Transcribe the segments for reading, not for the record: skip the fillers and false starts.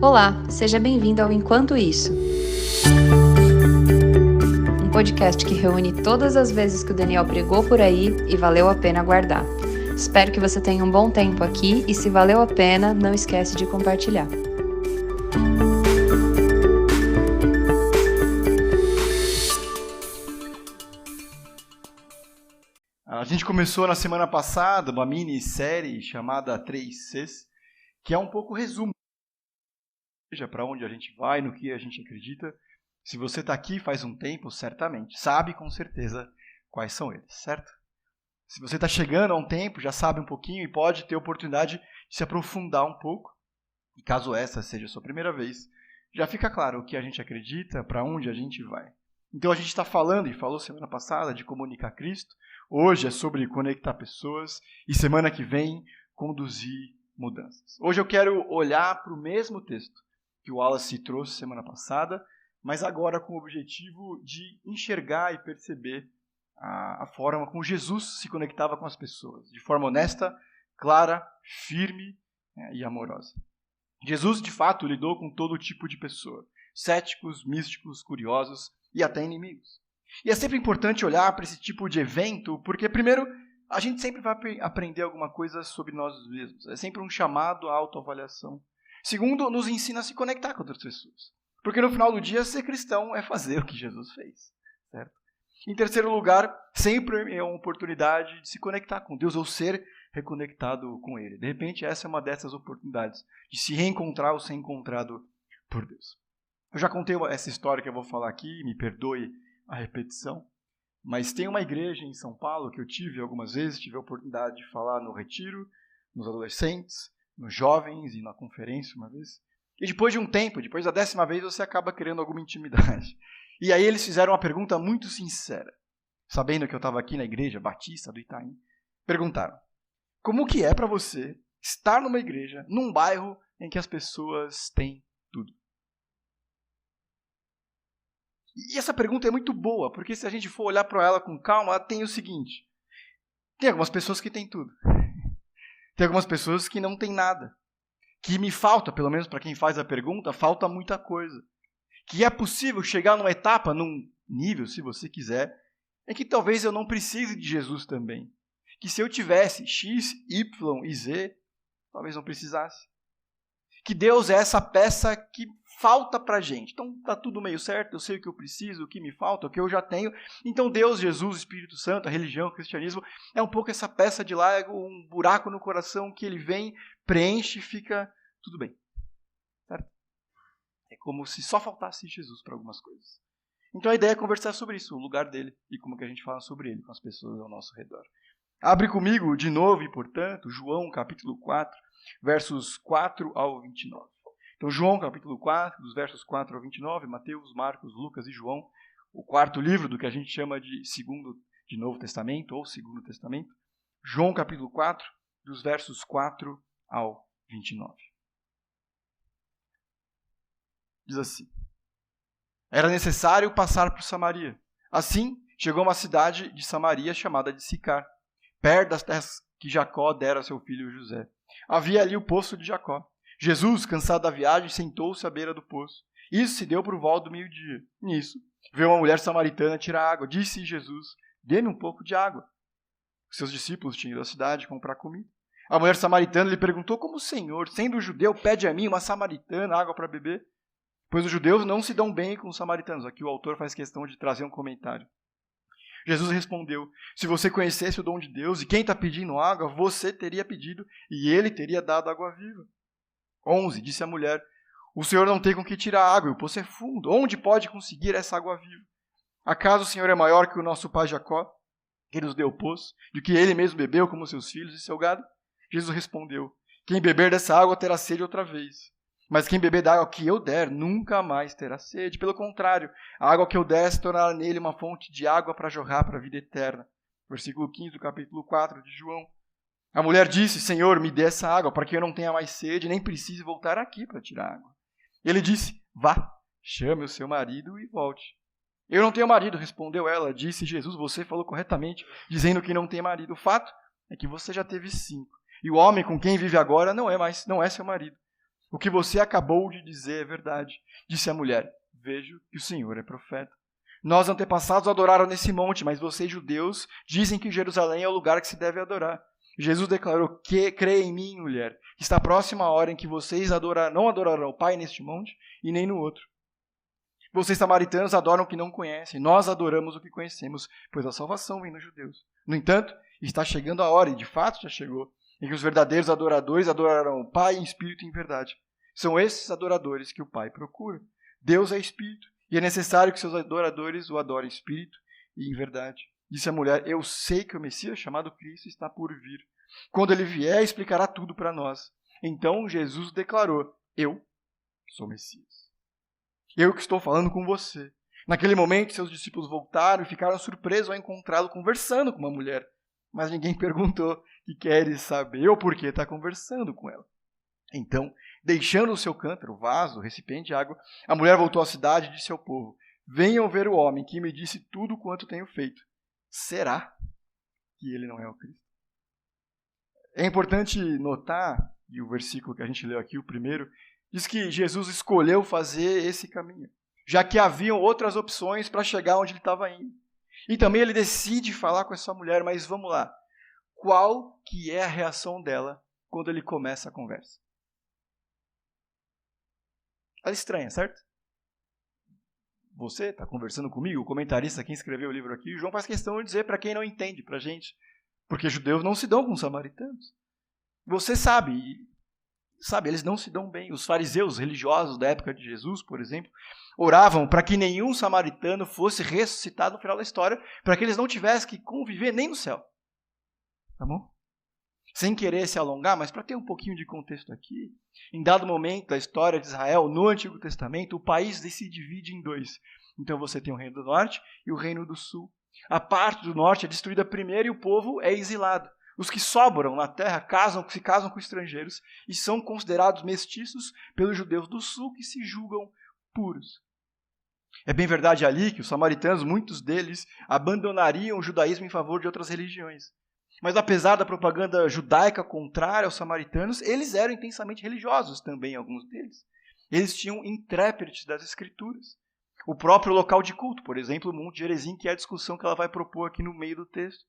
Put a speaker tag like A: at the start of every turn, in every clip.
A: Olá, seja bem-vindo ao Enquanto Isso, um podcast que reúne todas as vezes que o Daniel pregou por aí e valeu a pena guardar. Espero que você tenha um bom tempo aqui e se valeu a pena, não esquece de compartilhar.
B: A gente começou na semana passada uma minissérie chamada 3Cs, que é um pouco resumo para onde a gente vai, no que a gente acredita. Se você está aqui faz um tempo, certamente sabe com certeza quais são eles, certo? Se você está chegando há um tempo, já sabe um pouquinho e pode ter oportunidade de se aprofundar um pouco. E caso essa seja a sua primeira vez, já fica claro o que a gente acredita, para onde a gente vai. Então a gente está falando, e falou semana passada, de comunicar Cristo. Hoje é sobre conectar pessoas e semana que vem conduzir mudanças. Hoje eu quero olhar para o mesmo texto que o Wallace trouxe semana passada, mas agora com o objetivo de enxergar e perceber a forma como Jesus se conectava com as pessoas, de forma honesta, clara, firme e amorosa. Jesus, de fato, lidou com todo tipo de pessoa, céticos, místicos, curiosos e até inimigos. E é sempre importante olhar para esse tipo de evento, porque, primeiro, a gente sempre vai aprender alguma coisa sobre nós mesmos. É sempre um chamado à autoavaliação. Segundo, nos ensina a se conectar com outras pessoas. Porque no final do dia, ser cristão é fazer o que Jesus fez. Certo? Em terceiro lugar, sempre é uma oportunidade de se conectar com Deus ou ser reconectado com Ele. De repente, essa é uma dessas oportunidades de se reencontrar ou ser encontrado por Deus. Eu já contei essa história que eu vou falar aqui, me perdoe a repetição, mas tem uma igreja em São Paulo que eu tive algumas vezes, tive a oportunidade de falar no retiro, nos adolescentes, nos jovens e na conferência uma vez. E depois de um tempo, depois da 10ª vez, você acaba querendo alguma intimidade. E aí eles fizeram uma pergunta muito sincera. Sabendo que eu estava aqui na igreja Batista do Itaim, perguntaram: como que é para você estar numa igreja, num bairro em que as pessoas têm tudo? E essa pergunta é muito boa, porque se a gente for olhar para ela com calma, ela tem o seguinte: tem algumas pessoas que têm tudo. Tem algumas pessoas que não têm nada. Que me falta, pelo menos para quem faz a pergunta, falta muita coisa. Que é possível chegar numa etapa, num nível, se você quiser, em que talvez eu não precise de Jesus também. Que se eu tivesse X, Y e Z, talvez não precisasse. Que Deus é essa peça que falta para a gente. Então está tudo meio certo, eu sei o que eu preciso, o que me falta, o que eu já tenho. Então Deus, Jesus, Espírito Santo, a religião, o cristianismo, é um pouco essa peça de lá, um buraco no coração que ele vem, preenche e fica tudo bem. Certo? É como se só faltasse Jesus para algumas coisas. Então a ideia é conversar sobre isso, o lugar dele e como que a gente fala sobre ele com as pessoas ao nosso redor. Abre comigo de novo e, portanto, João capítulo 4, versos 4 ao 29. Então, João capítulo 4, dos versos 4 ao 29, Mateus, Marcos, Lucas e João, o quarto livro do que a gente chama de Novo Testamento ou Segundo Testamento. João capítulo 4, dos versos 4 ao 29. Diz assim: era necessário passar por Samaria. Assim, chegou a uma cidade de Samaria chamada de Sicar, perto das terras que Jacó dera a seu filho José. Havia ali o poço de Jacó. Jesus, cansado da viagem, sentou-se à beira do poço. Isso se deu por volta do meio-dia. Nisso, veio uma mulher samaritana tirar água. Disse Jesus: dê-me um pouco de água. Os seus discípulos tinham ido à cidade comprar comida. A mulher samaritana lhe perguntou: como o Senhor, sendo judeu, pede a mim, uma samaritana, água para beber? Pois os judeus não se dão bem com os samaritanos. Aqui o autor faz questão de trazer um comentário. Jesus respondeu: se você conhecesse o dom de Deus e quem está pedindo água, você teria pedido e ele teria dado água viva. 11, disse a mulher: o Senhor não tem com que tirar água e o poço é fundo. Onde pode conseguir essa água viva? Acaso o Senhor é maior que o nosso pai Jacó, que nos deu o poço, e que ele mesmo bebeu como seus filhos e seu gado? Jesus respondeu: quem beber dessa água terá sede outra vez. Mas quem beber da água que eu der, nunca mais terá sede. Pelo contrário, a água que eu der se tornará nele uma fonte de água para jorrar para a vida eterna. Versículo 15 do capítulo 4 de João. A mulher disse: Senhor, me dê essa água, para que eu não tenha mais sede, nem precise voltar aqui para tirar água. Ele disse: vá, chame o seu marido e volte. Eu não tenho marido, respondeu ela. Disse Jesus: você falou corretamente, dizendo que não tem marido. O fato é que você já teve 5. E o homem com quem vive agora não é seu marido. O que você acabou de dizer é verdade. Disse a mulher, vejo que o Senhor é profeta. Nossos antepassados adoraram nesse monte, mas vocês, judeus, dizem que Jerusalém é o lugar que se deve adorar. Jesus declarou, creia em mim, mulher, que está próxima a hora em que vocês não adorarão o Pai neste monte e nem no outro. Vocês, samaritanos, adoram o que não conhecem. Nós adoramos o que conhecemos, pois a salvação vem dos judeus. No entanto, está chegando a hora, e de fato já chegou, em que os verdadeiros adoradores adorarão o Pai em espírito e em verdade. São esses adoradores que o Pai procura. Deus é espírito, e é necessário que seus adoradores o adorem em espírito e em verdade. Disse a mulher, eu sei que o Messias, chamado Cristo, está por vir. Quando ele vier, explicará tudo para nós. Então Jesus declarou, eu sou o Messias. Eu que estou falando com você. Naquele momento, seus discípulos voltaram e ficaram surpresos ao encontrá-lo conversando com uma mulher. Mas ninguém perguntou que queres saber ou por que está conversando com ela. Então, deixando o seu cântaro, o vaso, o recipiente de água, a mulher voltou à cidade e disse ao povo, venham ver o homem que me disse tudo quanto tenho feito. Será que ele não é o Cristo? É importante notar, e o versículo que a gente leu aqui, o primeiro, diz que Jesus escolheu fazer esse caminho, já que haviam outras opções para chegar onde ele estava indo. E também ele decide falar com essa mulher, mas vamos lá. Qual que é a reação dela quando ele começa a conversa? Ela estranha, certo? Você está conversando comigo, o comentarista, quem escreveu o livro aqui, João faz questão de dizer para quem não entende, para a gente, porque judeus não se dão com os samaritanos. Você sabe, eles não se dão bem. Os fariseus religiosos da época de Jesus, por exemplo, oravam para que nenhum samaritano fosse ressuscitado no final da história, para que eles não tivessem que conviver nem no céu. Tá bom? Sem querer se alongar, mas para ter um pouquinho de contexto aqui, em dado momento da história de Israel, no Antigo Testamento, o país se divide em dois. Então você tem o Reino do Norte e o Reino do Sul. A parte do Norte é destruída primeiro e o povo é exilado. Os que sobram na terra se casam com estrangeiros e são considerados mestiços pelos judeus do Sul que se julgam puros. É bem verdade ali que os samaritanos, muitos deles, abandonariam o judaísmo em favor de outras religiões. Mas apesar da propaganda judaica contrária aos samaritanos, eles eram intensamente religiosos também, alguns deles. Eles tinham intérpretes das escrituras. O próprio local de culto, por exemplo, o Monte Gerizim, que é a discussão que ela vai propor aqui no meio do texto.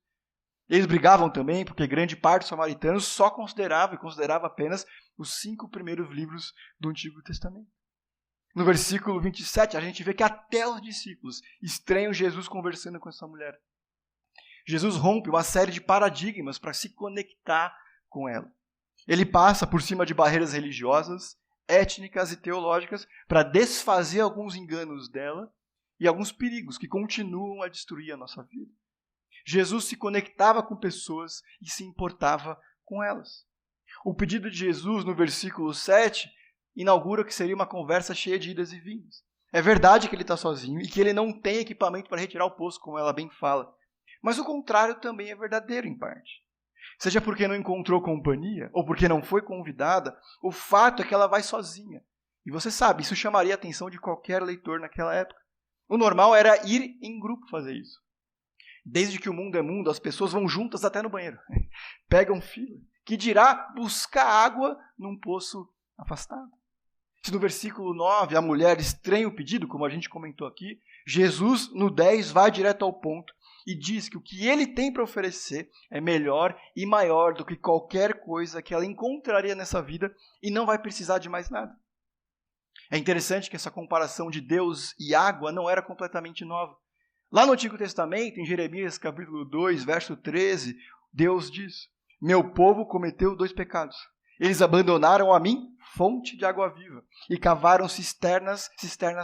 B: Eles brigavam também porque grande parte dos samaritanos só considerava apenas os 5 primeiros livros do Antigo Testamento. No versículo 27, a gente vê que até os discípulos estranham Jesus conversando com essa mulher. Jesus rompe uma série de paradigmas para se conectar com ela. Ele passa por cima de barreiras religiosas, étnicas e teológicas para desfazer alguns enganos dela e alguns perigos que continuam a destruir a nossa vida. Jesus se conectava com pessoas e se importava com elas. O pedido de Jesus, no versículo 7, inaugura o que seria uma conversa cheia de idas e vindas. É verdade que ele está sozinho e que ele não tem equipamento para retirar o poço, como ela bem fala. Mas o contrário também é verdadeiro em parte. Seja porque não encontrou companhia ou porque não foi convidada, o fato é que ela vai sozinha. E você sabe, isso chamaria a atenção de qualquer leitor naquela época. O normal era ir em grupo fazer isso. Desde que o mundo é mundo, as pessoas vão juntas até no banheiro. Pegam fila. Que dirá buscar água num poço afastado. Se no versículo 9 a mulher estranha o pedido, como a gente comentou aqui, Jesus no 10 vai direto ao ponto e diz que o que ele tem para oferecer é melhor e maior do que qualquer coisa que ela encontraria nessa vida e não vai precisar de mais nada. É interessante que essa comparação de Deus e água não era completamente nova. Lá no Antigo Testamento, em Jeremias capítulo 2, verso 13, Deus diz: meu povo cometeu 2 pecados. Eles abandonaram a mim, fonte de água viva, e cavaram cisternas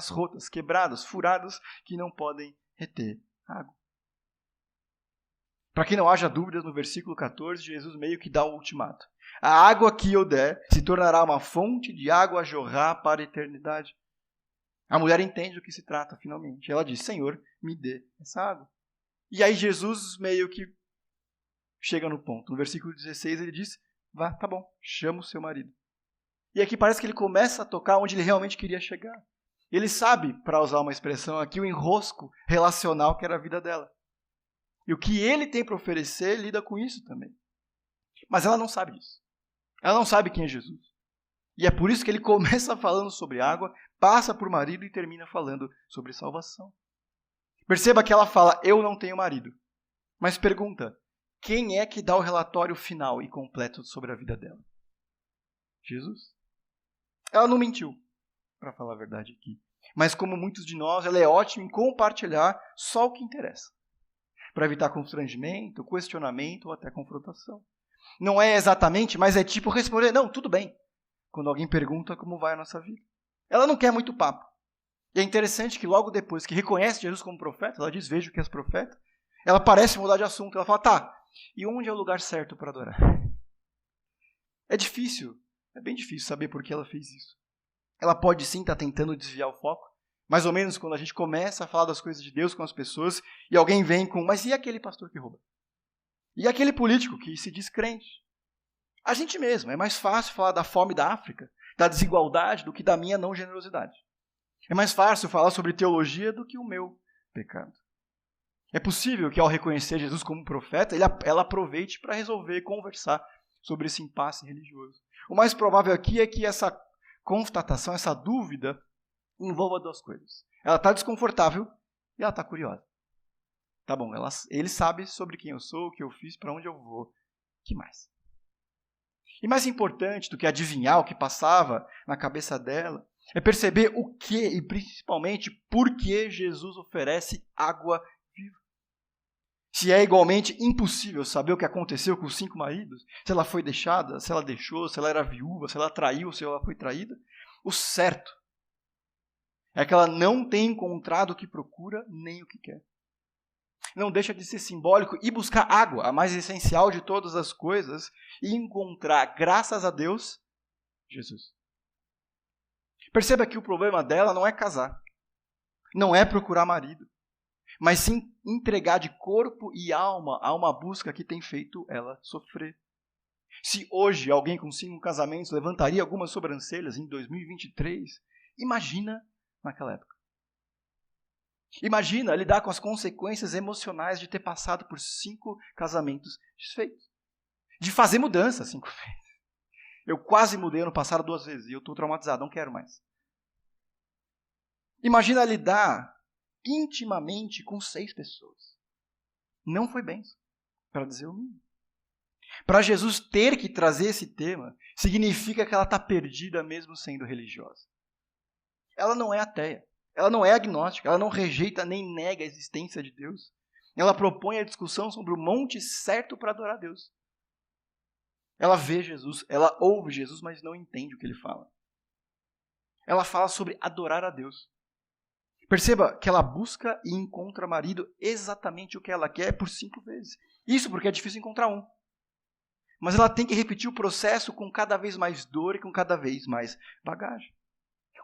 B: rotas, quebradas, furadas, que não podem reter água. Para que não haja dúvidas, no versículo 14, Jesus meio que dá o ultimato. A água que eu der se tornará uma fonte de água a jorrar para a eternidade. A mulher entende do que se trata, finalmente. Ela diz: Senhor, me dê essa água. E aí Jesus meio que chega no ponto. No versículo 16 ele diz: vá, tá bom, chama o seu marido. E aqui parece que ele começa a tocar onde ele realmente queria chegar. Ele sabe, para usar uma expressão aqui, o enrosco relacional que era a vida dela. E o que ele tem para oferecer lida com isso também. Mas ela não sabe disso. Ela não sabe quem é Jesus. E é por isso que ele começa falando sobre água, passa por marido e termina falando sobre salvação. Perceba que ela fala, eu não tenho marido. Mas pergunta, quem é que dá o relatório final e completo sobre a vida dela? Jesus. Ela não mentiu, para falar a verdade aqui. Mas como muitos de nós, ela é ótima em compartilhar só o que interessa. Para evitar constrangimento, questionamento ou até confrontação. Não é exatamente, mas é tipo responder, não, tudo bem. Quando alguém pergunta como vai a nossa vida. Ela não quer muito papo. E é interessante que logo depois que reconhece Jesus como profeta, ela diz, vejo que és profeta, ela parece mudar de assunto. Ela fala, tá, e onde é o lugar certo para adorar? É difícil, é bem difícil saber por que ela fez isso. Ela pode sim estar tentando desviar o foco, mais ou menos quando a gente começa a falar das coisas de Deus com as pessoas e alguém vem com, mas e aquele pastor que rouba? E aquele político que se diz crente? A gente mesmo, é mais fácil falar da fome da África, da desigualdade, do que da minha não generosidade. É mais fácil falar sobre teologia do que o meu pecado. É possível que ao reconhecer Jesus como profeta, ela aproveite para resolver conversar sobre esse impasse religioso. O mais provável aqui é que essa constatação, essa dúvida, envolva duas coisas. Ela está desconfortável e ela está curiosa. Tá bom, ele sabe sobre quem eu sou, o que eu fiz, para onde eu vou. O que mais? E mais importante do que adivinhar o que passava na cabeça dela, é perceber o que e principalmente por que Jesus oferece água viva. Se é igualmente impossível saber o que aconteceu com os 5 maridos, se ela foi deixada, se ela deixou, se ela era viúva, se ela traiu, se ela foi traída, o certo é que ela não tem encontrado o que procura nem o que quer. Não deixa de ser simbólico e buscar água, a mais essencial de todas as coisas, e encontrar, graças a Deus, Jesus. Perceba que o problema dela não é casar, não é procurar marido, mas sim entregar de corpo e alma a uma busca que tem feito ela sofrer. Se hoje alguém com 5 casamentos levantaria algumas sobrancelhas em 2023, imagina naquela época. Imagina lidar com as consequências emocionais de ter passado por 5 casamentos desfeitos. De fazer mudança 5 vezes. Eu quase mudei ano passado 2 vezes e eu estou traumatizado, não quero mais. Imagina lidar intimamente com 6 pessoas. Não foi bênção, para dizer o mínimo. Para Jesus ter que trazer esse tema, significa que ela está perdida mesmo sendo religiosa. Ela não é ateia. Ela não é agnóstica, ela não rejeita nem nega a existência de Deus. Ela propõe a discussão sobre o monte certo para adorar a Deus. Ela vê Jesus, ela ouve Jesus, mas não entende o que ele fala. Ela fala sobre adorar a Deus. Perceba que ela busca e encontra marido exatamente o que ela quer por 5 vezes. Isso porque é difícil encontrar um. Mas ela tem que repetir o processo com cada vez mais dor e com cada vez mais bagagem.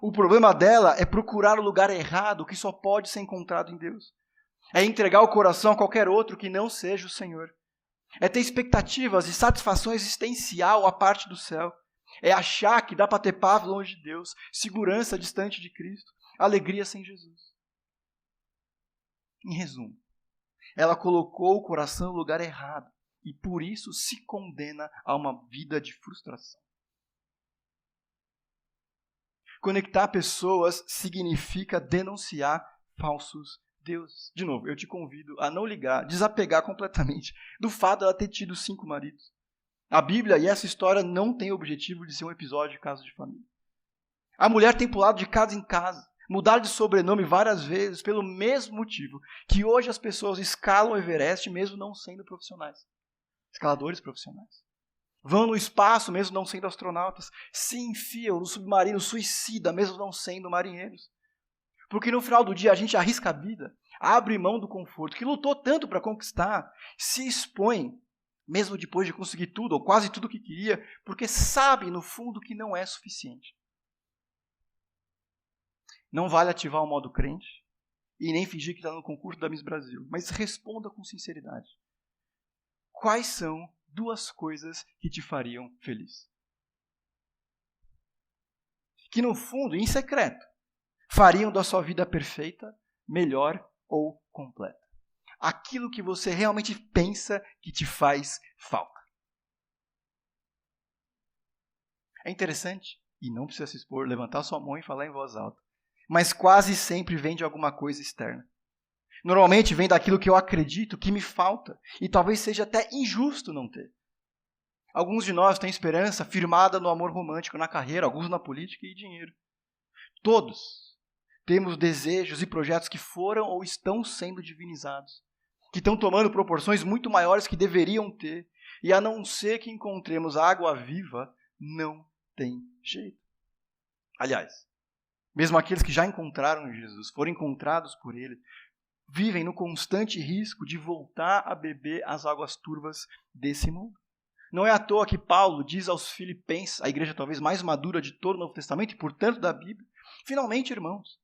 B: O problema dela é procurar o lugar errado que só pode ser encontrado em Deus. É entregar o coração a qualquer outro que não seja o Senhor. É ter expectativas de satisfação existencial à parte do céu. É achar que dá para ter paz longe de Deus, segurança distante de Cristo, alegria sem Jesus. Em resumo, ela colocou o coração no lugar errado e por isso se condena a uma vida de frustração. Conectar pessoas significa denunciar falsos deuses. De novo, eu te convido a não ligar, desapegar completamente do fato de ela ter tido 5 maridos. A Bíblia e essa história não tem o objetivo de ser um episódio de caso de família. A mulher tem pulado de casa em casa, mudado de sobrenome várias vezes pelo mesmo motivo que hoje as pessoas escalam o Everest mesmo não sendo profissionais. Escaladores profissionais. Vão no espaço mesmo não sendo astronautas. Se enfiam no submarino suicida mesmo não sendo marinheiros. Porque no final do dia a gente arrisca a vida, abre mão do conforto, que lutou tanto para conquistar, se expõe, mesmo depois de conseguir tudo, ou quase tudo que queria, porque sabe no fundo que não é suficiente. Não vale ativar o modo crente e nem fingir que está no concurso da Miss Brasil, mas responda com sinceridade. Quais são 2 coisas que te fariam feliz? Que no fundo, em secreto, fariam da sua vida perfeita, melhor ou completa. Aquilo que você realmente pensa que te faz falta. É interessante e não precisa se expor, levantar sua mão e falar em voz alta. Mas quase sempre vem de alguma coisa externa. Normalmente vem daquilo que eu acredito que me falta, e talvez seja até injusto não ter. Alguns de nós têm esperança firmada no amor romântico, na carreira, alguns na política e dinheiro. Todos temos desejos e projetos que foram ou estão sendo divinizados, que estão tomando proporções muito maiores que deveriam ter, e a não ser que encontremos a água viva, não tem jeito. Aliás, mesmo aqueles que já encontraram Jesus, foram encontrados por Ele, vivem no constante risco de voltar a beber as águas turvas desse mundo. Não é à toa que Paulo diz aos Filipenses, a igreja talvez mais madura de todo o Novo Testamento e, portanto, da Bíblia, finalmente, irmãos,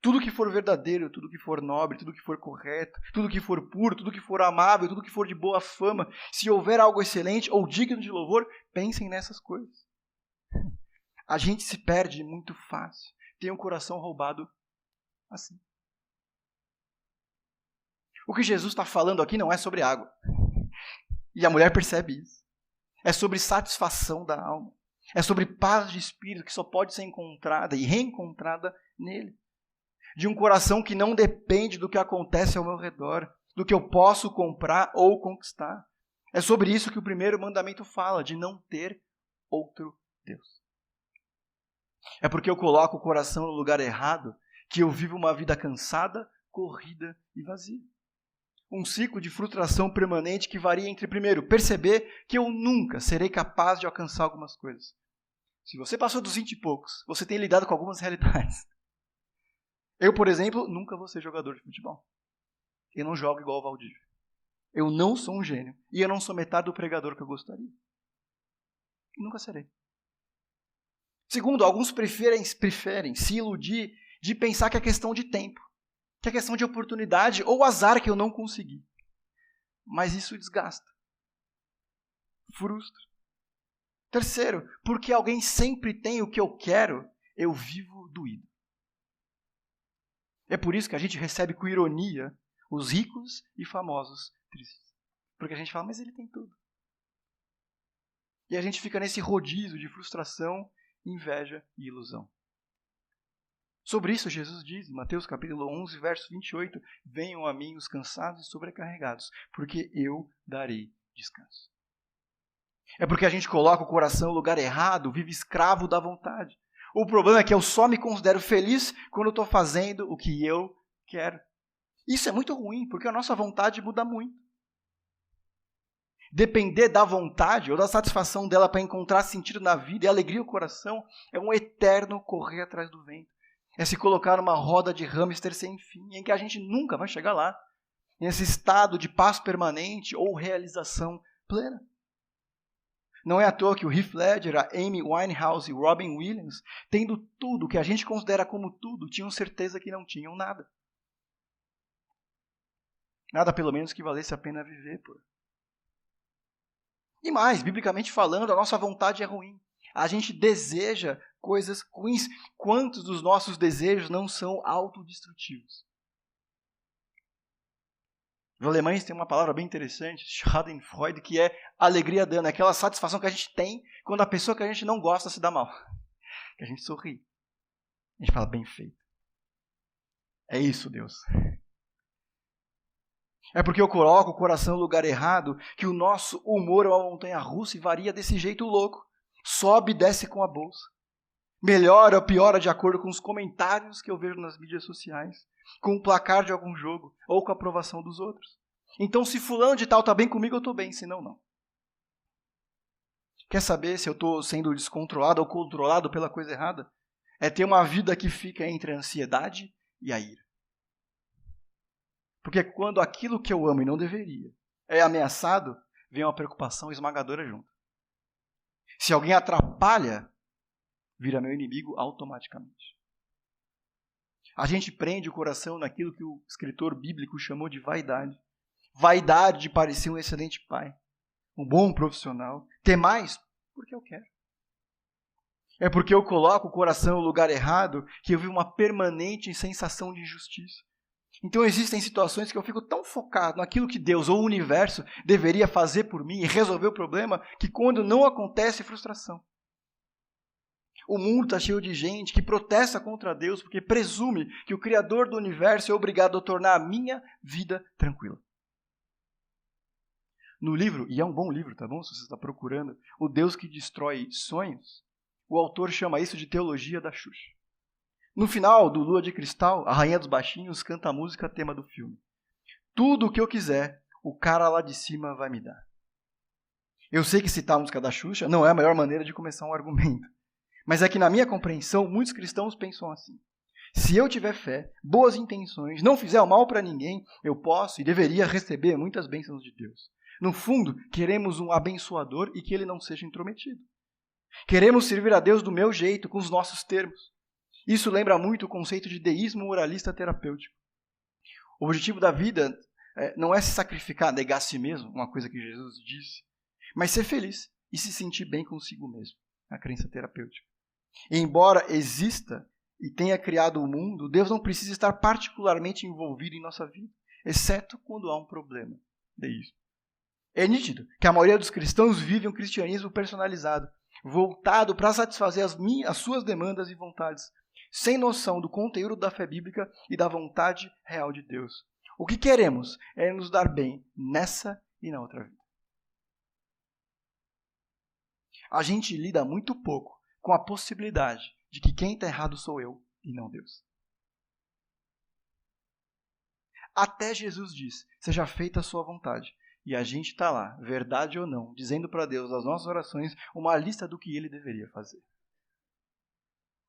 B: tudo que for verdadeiro, tudo que for nobre, tudo que for correto, tudo que for puro, tudo que for amável, tudo que for de boa fama, se houver algo excelente ou digno de louvor, pensem nessas coisas. A gente se perde muito fácil, tem um coração roubado assim. O que Jesus está falando aqui não é sobre água. E a mulher percebe isso. É sobre satisfação da alma. É sobre paz de espírito que só pode ser encontrada e reencontrada nele. De um coração que não depende do que acontece ao meu redor, do que eu posso comprar ou conquistar. É sobre isso que o primeiro mandamento fala, de não ter outro Deus. É porque eu coloco o coração no lugar errado que eu vivo uma vida cansada, corrida e vazia. Um ciclo de frustração permanente que varia entre, primeiro, perceber que eu nunca serei capaz de alcançar algumas coisas. Se você passou dos 20 e poucos, você tem lidado com algumas realidades. Eu, por exemplo, nunca vou ser jogador de futebol. Eu não jogo igual o Valdir. Eu não sou um gênio. E eu não sou metade do pregador que eu gostaria. E nunca serei. Segundo, alguns preferem se iludir de pensar que é questão de tempo, que é questão de oportunidade ou azar que eu não consegui. Mas isso desgasta. Frustra. Terceiro, porque alguém sempre tem o que eu quero, eu vivo doído. É por isso que a gente recebe com ironia os ricos e famosos tristes. Porque a gente fala, mas ele tem tudo. E a gente fica nesse rodízio de frustração, inveja e ilusão. Sobre isso, Jesus diz, em Mateus capítulo 11, verso 28, venham a mim os cansados e sobrecarregados, porque eu darei descanso. É porque a gente coloca o coração no lugar errado, vive escravo da vontade. O problema é que eu só me considero feliz quando eu estou fazendo o que eu quero. Isso é muito ruim, porque a nossa vontade muda muito. Depender da vontade ou da satisfação dela para encontrar sentido na vida e alegria no coração é um eterno correr atrás do vento. É se colocar numa roda de hamster sem fim, em que a gente nunca vai chegar lá. Nesse estado de paz permanente ou realização plena. Não é à toa que o Heath Ledger, a Amy Winehouse e o Robin Williams, tendo tudo que a gente considera como tudo, tinham certeza que não tinham nada. Nada pelo menos que valesse a pena viver por. E mais, biblicamente falando, a nossa vontade é ruim. A gente deseja coisas ruins. Quantos dos nossos desejos não são autodestrutivos? Os alemães têm uma palavra bem interessante, Schadenfreude, que é alegria dana, aquela satisfação que a gente tem quando a pessoa que a gente não gosta se dá mal. Que a gente sorri. A gente fala, bem feito. É isso, Deus. É porque eu coloco o coração no lugar errado que o nosso humor é uma montanha-russa e varia desse jeito louco. Sobe e desce com a bolsa. Melhora ou piora de acordo com os comentários que eu vejo nas mídias sociais, com o placar de algum jogo ou com a aprovação dos outros. Então, se fulano de tal está bem comigo, eu estou bem, senão não. Quer saber se eu estou sendo descontrolado ou controlado pela coisa errada? É ter uma vida que fica entre a ansiedade e a ira. Porque quando aquilo que eu amo e não deveria é ameaçado, vem uma preocupação esmagadora junto. Se alguém atrapalha, vira meu inimigo automaticamente. A gente prende o coração naquilo que o escritor bíblico chamou de vaidade. Vaidade de parecer um excelente pai, um bom profissional, ter mais porque eu quero. É porque eu coloco o coração no lugar errado que eu vivo uma permanente sensação de injustiça. Então existem situações que eu fico tão focado naquilo que Deus ou o universo deveria fazer por mim e resolver o problema, que quando não acontece, frustração. O mundo está cheio de gente que protesta contra Deus porque presume que o Criador do universo é obrigado a tornar a minha vida tranquila. No livro, e é um bom livro, tá bom? Se você está procurando, O Deus que Destrói Sonhos, o autor chama isso de teologia da Xuxa. No final do Lua de Cristal, a Rainha dos Baixinhos canta a música tema do filme. Tudo o que eu quiser, o cara lá de cima vai me dar. Eu sei que citar a música da Xuxa não é a melhor maneira de começar um argumento. Mas é que na minha compreensão, muitos cristãos pensam assim. Se eu tiver fé, boas intenções, não fizer o mal para ninguém, eu posso e deveria receber muitas bênçãos de Deus. No fundo, queremos um abençoador e que ele não seja intrometido. Queremos servir a Deus do meu jeito, com os nossos termos. Isso lembra muito o conceito de deísmo moralista terapêutico. O objetivo da vida não é se sacrificar, negar a si mesmo, uma coisa que Jesus disse, mas ser feliz e se sentir bem consigo mesmo, a crença terapêutica. E embora exista e tenha criado o mundo, Deus não precisa estar particularmente envolvido em nossa vida, exceto quando há um problema. Deísmo. É nítido que a maioria dos cristãos vive um cristianismo personalizado, voltado para satisfazer as suas demandas e vontades, sem noção do conteúdo da fé bíblica e da vontade real de Deus. O que queremos é nos dar bem nessa e na outra vida. A gente lida muito pouco com a possibilidade de que quem está errado sou eu e não Deus. Até Jesus diz, seja feita a sua vontade. E a gente está lá, verdade ou não, dizendo para Deus nas nossas orações uma lista do que Ele deveria fazer.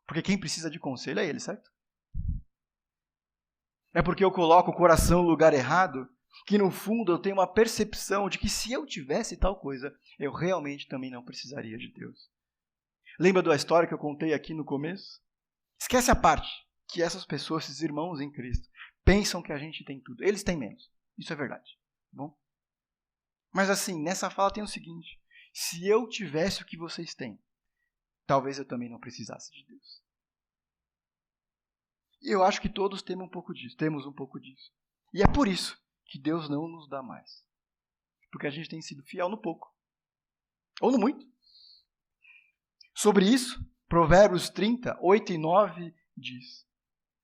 B: Porque quem precisa de conselho é Ele, certo? É porque eu coloco o coração no lugar errado que no fundo eu tenho uma percepção de que se eu tivesse tal coisa, eu realmente também não precisaria de Deus. Lembra da história que eu contei aqui no começo? Esquece a parte que essas pessoas, esses irmãos em Cristo, pensam que a gente tem tudo. Eles têm menos. Isso é verdade. Tá bom? Mas assim, nessa fala tem o seguinte, se eu tivesse o que vocês têm, talvez eu também não precisasse de Deus. E eu acho que todos temos um pouco disso. E é por isso que Deus não nos dá mais. Porque a gente tem sido fiel no pouco. Ou no muito. Sobre isso, Provérbios 30, 8 e 9 diz: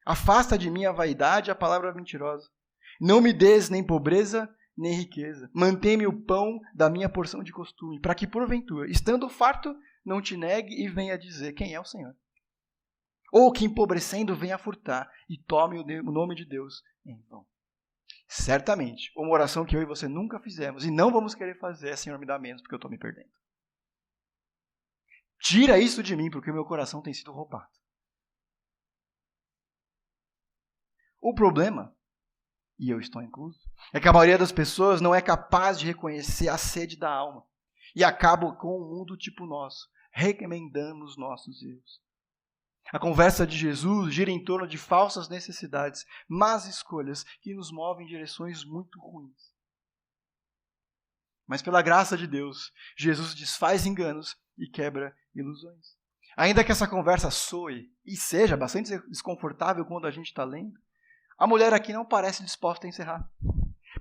B: afasta de mim a vaidade e a palavra mentirosa. Não me des nem pobreza, nem riqueza. Mantém-me o pão da minha porção de costume, para que, porventura, estando farto, não te negue e venha dizer quem é o Senhor. Ou que, empobrecendo, venha furtar e tome o nome de Deus em vão. Certamente, uma oração que eu e você nunca fizemos e não vamos querer fazer é: Senhor, me dá menos porque eu estou me perdendo. Tira isso de mim porque o meu coração tem sido roubado. O problema, e eu estou incluso, é que a maioria das pessoas não é capaz de reconhecer a sede da alma e acabam com um mundo tipo nosso, recomendando os nossos erros. A conversa de Jesus gira em torno de falsas necessidades, más escolhas que nos movem em direções muito ruins. Mas pela graça de Deus, Jesus desfaz enganos e quebra ilusões. Ainda que essa conversa soe e seja bastante desconfortável quando a gente está lendo, a mulher aqui não parece disposta a encerrar.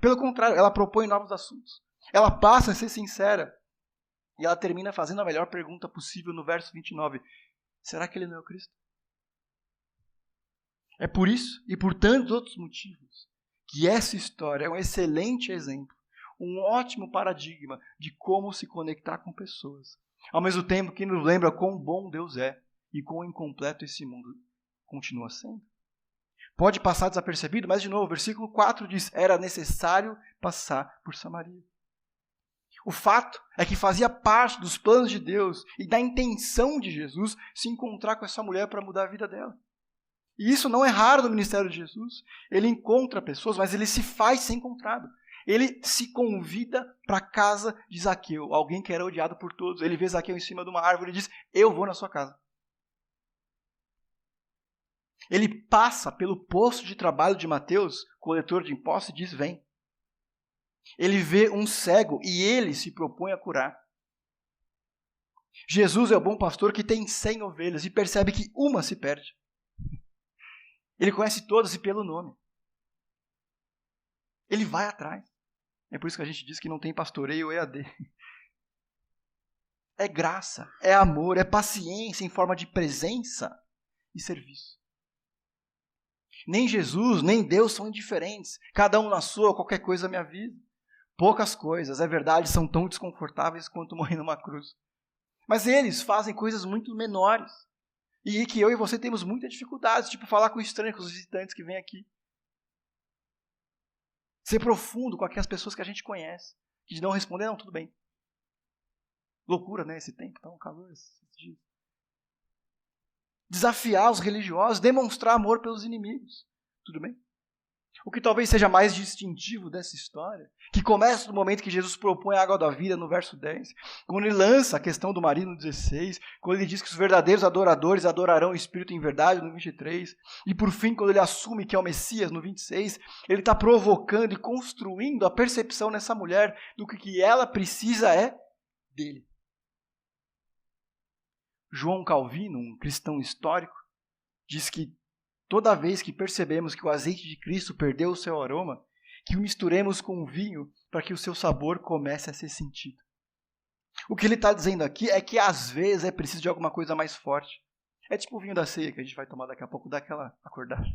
B: Pelo contrário, ela propõe novos assuntos. Ela passa a ser sincera. E ela termina fazendo a melhor pergunta possível no verso 29. Será que ele não é o Cristo? É por isso e por tantos outros motivos que essa história é um excelente exemplo, um ótimo paradigma de como se conectar com pessoas. Ao mesmo tempo que nos lembra quão bom Deus é e quão incompleto esse mundo continua sendo. Pode passar desapercebido, mas de novo, o versículo 4 diz: era necessário passar por Samaria. O fato é que fazia parte dos planos de Deus e da intenção de Jesus se encontrar com essa mulher para mudar a vida dela. E isso não é raro no ministério de Jesus. Ele encontra pessoas, mas ele se faz ser encontrado. Ele se convida para a casa de Zaqueu, alguém que era odiado por todos. Ele vê Zaqueu em cima de uma árvore e diz: eu vou na sua casa. Ele passa pelo posto de trabalho de Mateus, coletor de impostos, e diz: vem. Ele vê um cego e ele se propõe a curar. Jesus é o bom pastor que tem 100 ovelhas e percebe que uma se perde. Ele conhece todas e pelo nome. Ele vai atrás. É por isso que a gente diz que não tem pastoreio EAD. é graça, é amor, é paciência em forma de presença e serviço. Nem Jesus, nem Deus são indiferentes. Cada um na sua, qualquer coisa me avisa. Poucas coisas, é verdade, são tão desconfortáveis quanto morrer numa cruz. Mas eles fazem coisas muito menores. E que eu e você temos muita dificuldade, tipo falar com estranhos, com os visitantes que vêm aqui. Ser profundo com aquelas pessoas que a gente conhece. Que não responder, não, tudo bem. Loucura, né, esse tempo, tá um calor esses dias. Desafiar os religiosos, demonstrar amor pelos inimigos. Tudo bem? O que talvez seja mais distintivo dessa história, que começa no momento que Jesus propõe a água da vida, no verso 10, quando ele lança a questão do marido no 16, quando ele diz que os verdadeiros adoradores adorarão o Espírito em verdade, no 23, e por fim, quando ele assume que é o Messias, no 26, ele está provocando e construindo a percepção nessa mulher do que ela precisa é dele. João Calvino, um cristão histórico, diz que toda vez que percebemos que o azeite de Cristo perdeu o seu aroma, que o misturemos com o vinho para que o seu sabor comece a ser sentido. O que ele está dizendo aqui é que às vezes é preciso de alguma coisa mais forte. É tipo o vinho da ceia que a gente vai tomar daqui a pouco, dá aquela acordada.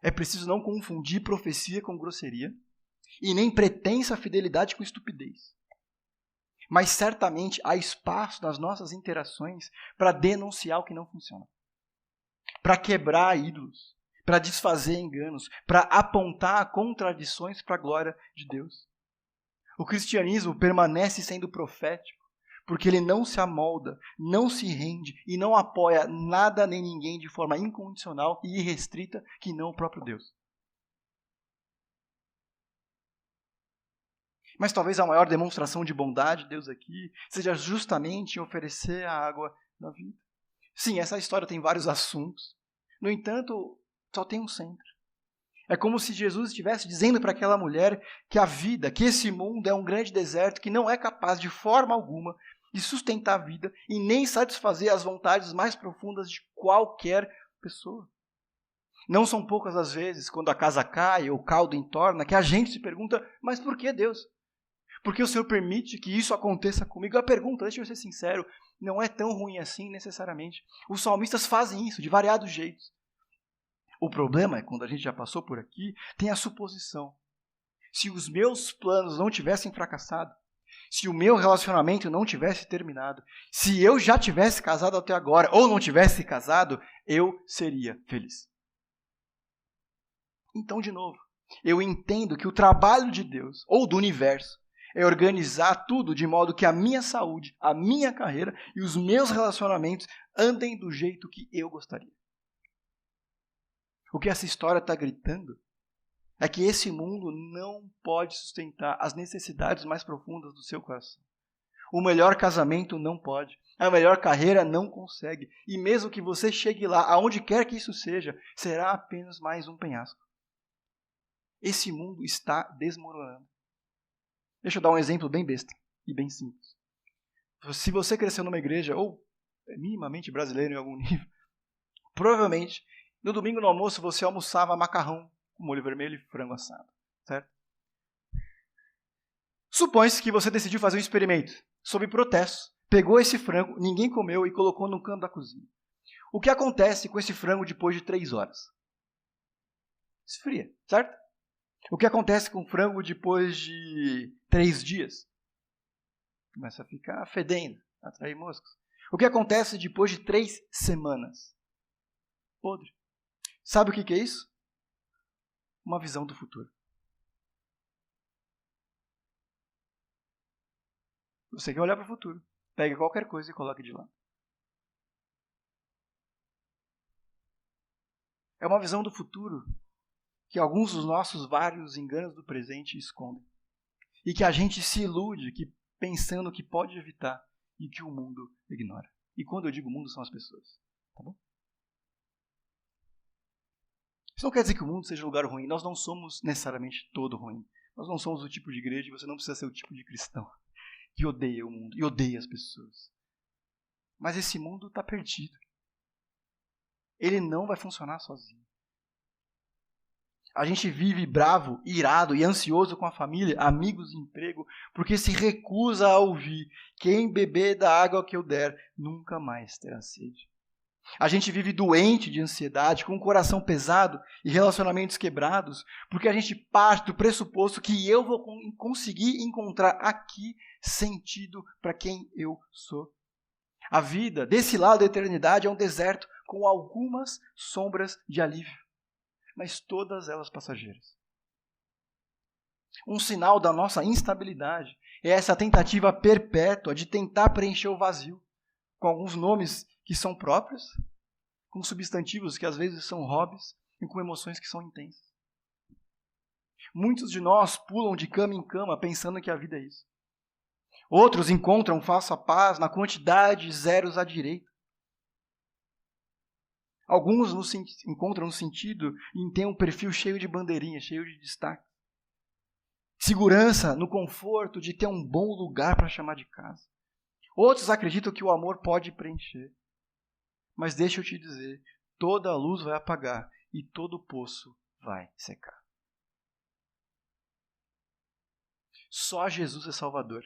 B: É preciso não confundir profecia com grosseria e nem pretensa fidelidade com estupidez. Mas certamente há espaço nas nossas interações para denunciar o que não funciona. Para quebrar ídolos, para desfazer enganos, para apontar contradições para a glória de Deus. O cristianismo permanece sendo profético, porque ele não se amolda, não se rende e não apoia nada nem ninguém de forma incondicional e irrestrita que não o próprio Deus. Mas talvez a maior demonstração de bondade de Deus aqui seja justamente em oferecer a água da vida. Sim, essa história tem vários assuntos. No entanto, só tem um centro. É como se Jesus estivesse dizendo para aquela mulher que a vida, que esse mundo é um grande deserto que não é capaz de forma alguma de sustentar a vida e nem satisfazer as vontades mais profundas de qualquer pessoa. Não são poucas as vezes, quando a casa cai ou o caldo entorna, que a gente se pergunta, mas por que Deus? Por que o Senhor permite que isso aconteça comigo? A pergunta, deixa eu ser sincero, não é tão ruim assim necessariamente. Os salmistas fazem isso de variados jeitos. O problema é, quando a gente já passou por aqui, tem a suposição. Se os meus planos não tivessem fracassado, se o meu relacionamento não tivesse terminado, se eu já tivesse casado até agora ou não tivesse casado, eu seria feliz. Então, de novo, eu entendo que o trabalho de Deus, ou do universo, é organizar tudo de modo que a minha saúde, a minha carreira e os meus relacionamentos andem do jeito que eu gostaria. O que essa história está gritando é que esse mundo não pode sustentar as necessidades mais profundas do seu coração. O melhor casamento não pode, a melhor carreira não consegue, e mesmo que você chegue lá, aonde quer que isso seja, será apenas mais um penhasco. Esse mundo está desmoronando. Deixa eu dar um exemplo bem besta e bem simples. Se você cresceu numa igreja, ou é minimamente brasileiro em algum nível, provavelmente, no domingo no almoço, você almoçava macarrão com molho vermelho e frango assado, certo? Supõe-se que você decidiu fazer um experimento, sob protesto, pegou esse frango, ninguém comeu e colocou no canto da cozinha. O que acontece com esse frango depois de 3 horas? Esfria, certo? O que acontece com o frango depois de 3 dias? Começa a ficar fedendo, atrair moscas. O que acontece depois de 3 semanas? Podre. Sabe o que é isso? Uma visão do futuro. Você quer olhar para o futuro. Pega qualquer coisa e coloque de lado. É uma visão do futuro que alguns dos nossos vários enganos do presente escondem. E que a gente se ilude pensando que pode evitar e que o mundo ignora. E quando eu digo mundo, são as pessoas. Tá bom? Isso não quer dizer que o mundo seja um lugar ruim. Nós não somos necessariamente todo ruim. Nós não somos o tipo de igreja e você não precisa ser o tipo de cristão que odeia o mundo e odeia as pessoas. Mas esse mundo está perdido. Ele não vai funcionar sozinho. A gente vive bravo, irado e ansioso com a família, amigos e emprego, porque se recusa a ouvir: quem beber da água que eu der, nunca mais terá sede. A gente vive doente de ansiedade, com o coração pesado e relacionamentos quebrados, porque a gente parte do pressuposto que eu vou conseguir encontrar aqui sentido para quem eu sou. A vida, desse lado da eternidade, é um deserto com algumas sombras de alívio, mas todas elas passageiras. Um sinal da nossa instabilidade é essa tentativa perpétua de tentar preencher o vazio, com alguns nomes que são próprios, com substantivos que às vezes são hobbies e com emoções que são intensas. Muitos de nós pulam de cama em cama pensando que a vida é isso. Outros encontram falsa paz na quantidade de zeros à direita. Alguns encontram um sentido em ter um perfil cheio de bandeirinhas, cheio de destaque. Segurança no conforto de ter um bom lugar para chamar de casa. Outros acreditam que o amor pode preencher. Mas deixa eu te dizer, toda a luz vai apagar e todo poço vai secar. Só Jesus é Salvador,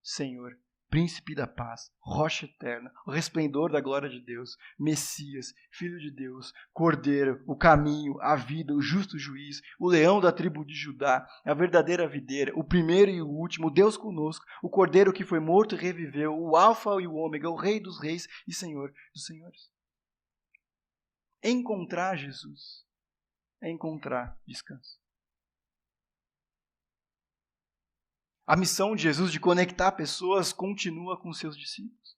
B: Senhor, Príncipe da paz, rocha eterna, o resplendor da glória de Deus, Messias, Filho de Deus, Cordeiro, o caminho, a vida, o justo juiz, o leão da tribo de Judá, a verdadeira videira, o primeiro e o último, Deus conosco, o Cordeiro que foi morto e reviveu, o Alfa e o Ômega, o Rei dos reis e Senhor dos senhores. Encontrar Jesus é encontrar descanso. A missão de Jesus de conectar pessoas continua com seus discípulos.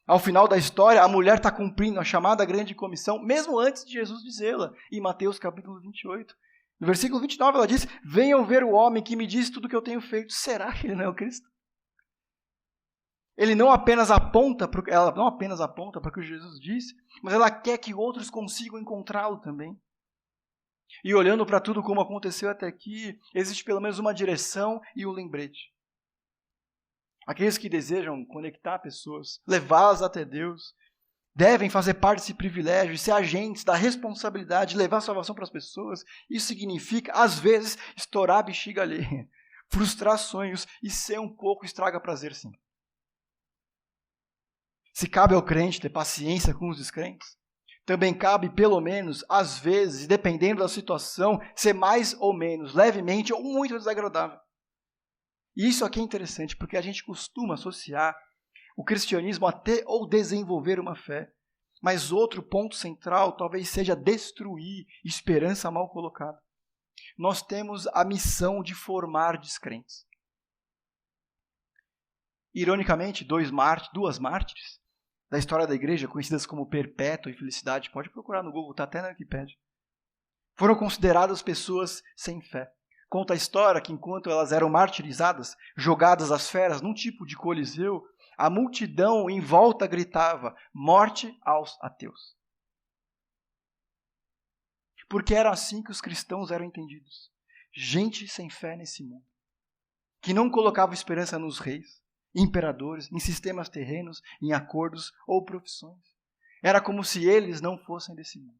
B: Ao final da história, a mulher está cumprindo a chamada grande comissão, mesmo antes de Jesus dizê-la, em Mateus capítulo 28. No versículo 29 ela diz: venham ver o homem que me diz tudo o que eu tenho feito. Será que ele não é o Cristo? Ela não apenas aponta para o que Jesus disse, mas ela quer que outros consigam encontrá-lo também. E olhando para tudo como aconteceu até aqui, existe pelo menos uma direção e um lembrete. Aqueles que desejam conectar pessoas, levá-las até Deus, devem fazer parte desse privilégio, ser agentes da responsabilidade de levar a salvação para as pessoas. Isso significa, às vezes, estourar a bexiga alheia, frustrar sonhos e ser um pouco estraga-prazer, sim. Se cabe ao crente ter paciência com os descrentes, também cabe, pelo menos, às vezes, dependendo da situação, ser mais ou menos, levemente ou muito desagradável. E isso aqui é interessante, porque a gente costuma associar o cristianismo a ter ou desenvolver uma fé. Mas outro ponto central talvez seja destruir esperança mal colocada. Nós temos a missão de formar descrentes. Ironicamente, duas mártires da história da igreja, conhecidas como Perpétua e Felicidade, pode procurar no Google, está até na Wikipédia, foram consideradas pessoas sem fé. Conta a história que enquanto elas eram martirizadas, jogadas às feras num tipo de coliseu, a multidão em volta gritava: morte aos ateus. Porque era assim que os cristãos eram entendidos. Gente sem fé nesse mundo, que não colocava esperança nos reis, imperadores, em sistemas terrenos, em acordos ou profissões. Era como se eles não fossem desse mundo.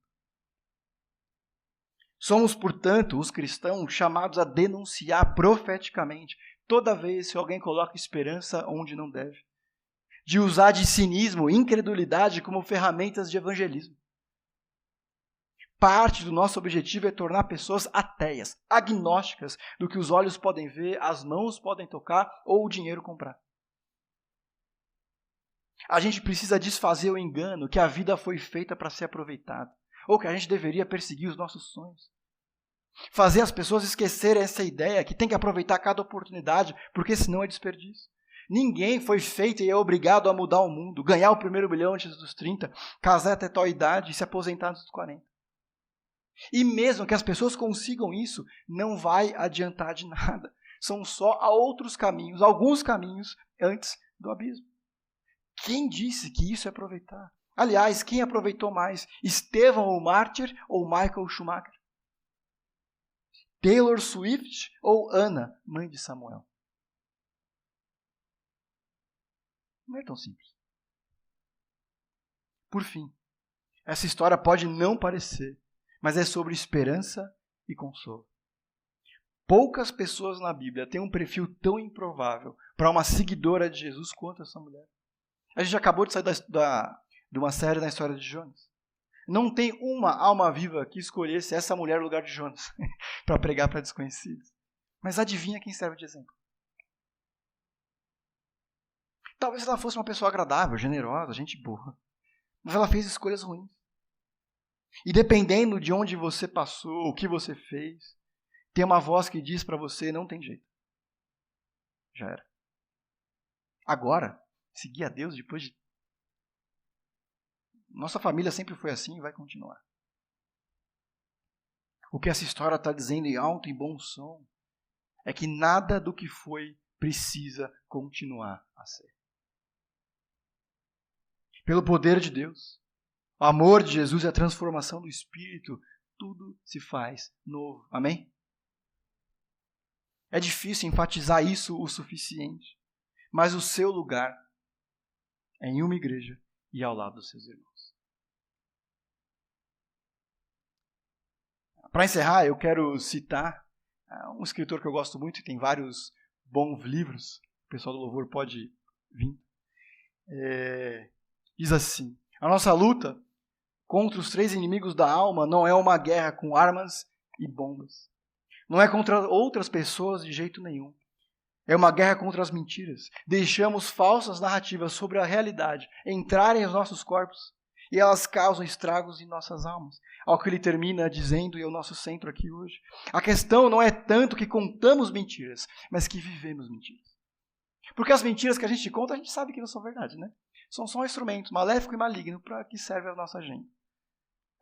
B: Somos, portanto, os cristãos chamados a denunciar profeticamente toda vez que alguém coloca esperança onde não deve. De usar de cinismo e incredulidade como ferramentas de evangelismo. Parte do nosso objetivo é tornar pessoas ateias, agnósticas do que os olhos podem ver, as mãos podem tocar ou o dinheiro comprar. A gente precisa desfazer o engano que a vida foi feita para ser aproveitada, ou que a gente deveria perseguir os nossos sonhos. Fazer as pessoas esquecerem essa ideia que tem que aproveitar cada oportunidade, porque senão é desperdício. Ninguém foi feito e é obrigado a mudar o mundo, ganhar o primeiro milhão antes dos 30, casar até tal idade e se aposentar antes dos 40. E mesmo que as pessoas consigam isso, não vai adiantar de nada. São só outros caminhos, alguns caminhos antes do abismo. Quem disse que isso é aproveitar? Aliás, quem aproveitou mais? Estevão o mártir ou Michael Schumacher? Taylor Swift ou Ana, mãe de Samuel? Não é tão simples. Por fim, essa história pode não parecer, mas é sobre esperança e consolo. Poucas pessoas na Bíblia têm um perfil tão improvável para uma seguidora de Jesus quanto essa mulher. A gente acabou de sair de uma série na história de Jonas. Não tem uma alma viva que escolhesse essa mulher no lugar de Jonas para pregar para desconhecidos. Mas adivinha quem serve de exemplo? Talvez ela fosse uma pessoa agradável, generosa, gente boa. Mas ela fez escolhas ruins. E dependendo de onde você passou, o que você fez, tem uma voz que diz para você, não tem jeito. Já era. Agora, seguir a Deus depois de... Nossa família sempre foi assim e vai continuar. O que essa história está dizendo em alto e bom som é que nada do que foi precisa continuar a ser. Pelo poder de Deus, o amor de Jesus e a transformação do Espírito, tudo se faz novo. Amém? É difícil enfatizar isso o suficiente, mas o seu lugar é em uma igreja e ao lado dos seus irmãos. Para encerrar, eu quero citar um escritor que eu gosto muito e tem vários bons livros. O pessoal do louvor pode vir. Diz assim: a nossa luta contra os 3 inimigos da alma não é uma guerra com armas e bombas. Não é contra outras pessoas de jeito nenhum. É uma guerra contra as mentiras. Deixamos falsas narrativas sobre a realidade entrarem nos nossos corpos e elas causam estragos em nossas almas. Ao que ele termina dizendo, e é o nosso centro aqui hoje. A questão não é tanto que contamos mentiras, mas que vivemos mentiras. Porque as mentiras que a gente conta, a gente sabe que não são verdade, né? São só um instrumento maléfico e maligno para que serve a nossa agenda.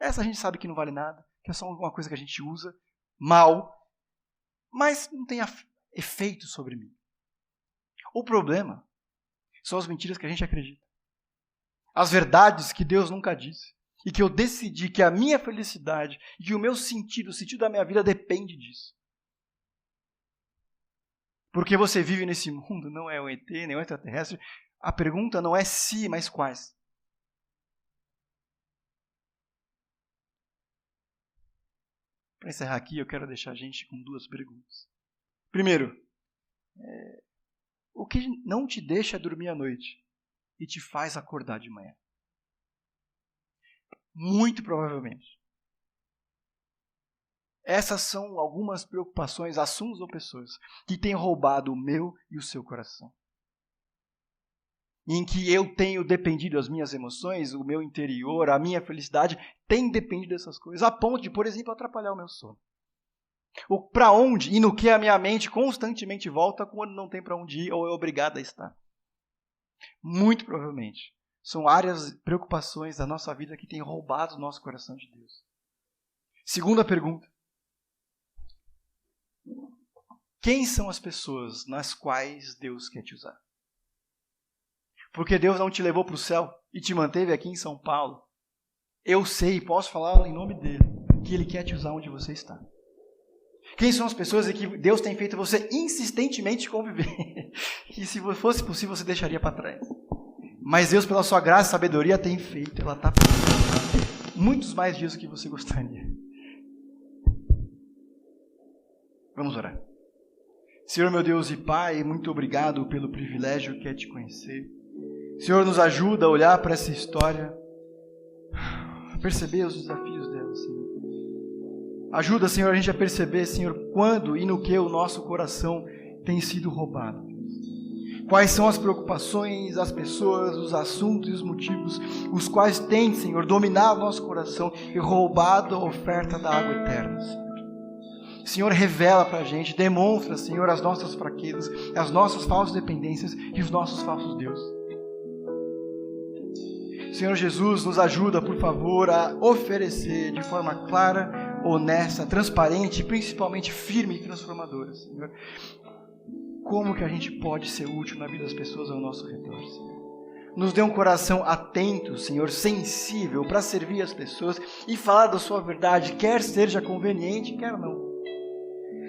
B: Essa a gente sabe que não vale nada, que é só uma coisa que a gente usa mal, mas não tem efeito sobre mim. O problema são as mentiras que a gente acredita. As verdades que Deus nunca disse. E que eu decidi que a minha felicidade e que o meu sentido, o sentido da minha vida depende disso. Porque você vive nesse mundo, não é um ET, nem um extraterrestre. A pergunta não é se, mas quais. Para encerrar aqui, eu quero deixar a gente com 2 perguntas. Primeiro, o que não te deixa dormir à noite e te faz acordar de manhã? Muito provavelmente. Essas são algumas preocupações, assuntos ou pessoas que têm roubado o meu e o seu coração. Em que eu tenho dependido das minhas emoções, o meu interior, a minha felicidade, tem dependido dessas coisas, a ponto de, por exemplo, atrapalhar o meu sono. Para onde e no que a minha mente constantemente volta quando não tem para onde ir ou é obrigada a estar. Muito provavelmente. São áreas, preocupações da nossa vida que têm roubado o nosso coração de Deus. Segunda pergunta. Quem são as pessoas nas quais Deus quer te usar? Porque Deus não te levou para o céu e te manteve aqui em São Paulo. Eu sei, posso falar em nome dele, que ele quer te usar onde você está. Quem são as pessoas em que Deus tem feito você insistentemente conviver? Que se fosse possível você deixaria para trás. Mas Deus, pela sua graça e sabedoria, tem feito. Ela está fazendo muitos mais dias do que você gostaria. Vamos orar. Senhor, meu Deus e Pai, muito obrigado pelo privilégio que é te conhecer. Senhor, nos ajuda a olhar para essa história, a perceber os desafios dela, Senhor. Ajuda, Senhor, a gente a perceber, Senhor, quando e no que o nosso coração tem sido roubado. Quais são as preocupações, as pessoas, os assuntos e os motivos, os quais têm, Senhor, dominado o nosso coração e roubado a oferta da água eterna, Senhor. Senhor, revela para a gente, demonstra, Senhor, as nossas fraquezas, as nossas falsas dependências e os nossos falsos deuses. Senhor Jesus, nos ajuda, por favor, a oferecer de forma clara, honesta, transparente e principalmente firme e transformadora, Senhor. Como que a gente pode ser útil na vida das pessoas ao nosso redor, Senhor? Nos dê um coração atento, Senhor, sensível para servir as pessoas e falar da sua verdade, quer seja conveniente, quer não.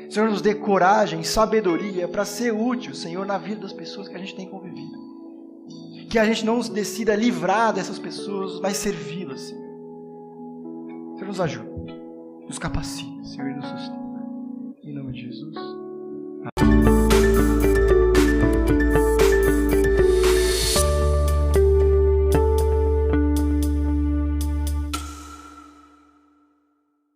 B: Senhor, nos dê coragem, sabedoria para ser útil, Senhor, na vida das pessoas que a gente tem convivido. Que a gente não se decida livrar dessas pessoas, mas servi-las, Senhor. Senhor, nos ajuda. nos capacita, Senhor, e nos sustenta. Em nome de Jesus.